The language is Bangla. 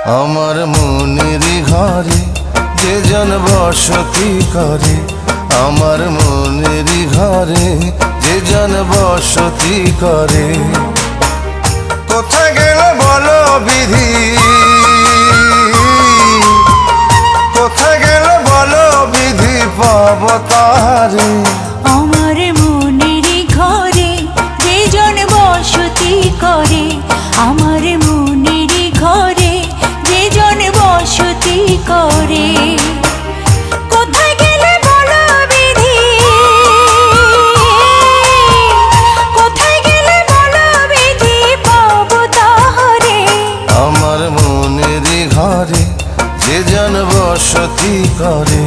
আমার মনের ঘরে যে জন বসতি করে, আমার মনের ঘরে যে জন বসতি করে। কোথায় গেল বলো বিধি, কোথায় গেল বলো বিধি পাব তারে। আমার মনের ঘরে যে জন বসতি করে, আমার মনের ঘরে যে জন বসতি করে। কোথায় গেলে বলো বিধি, কোথায় গেলে বলো বিধি পাবো তাহারে। আমার মনের ঘরে যে জন বসতি করে।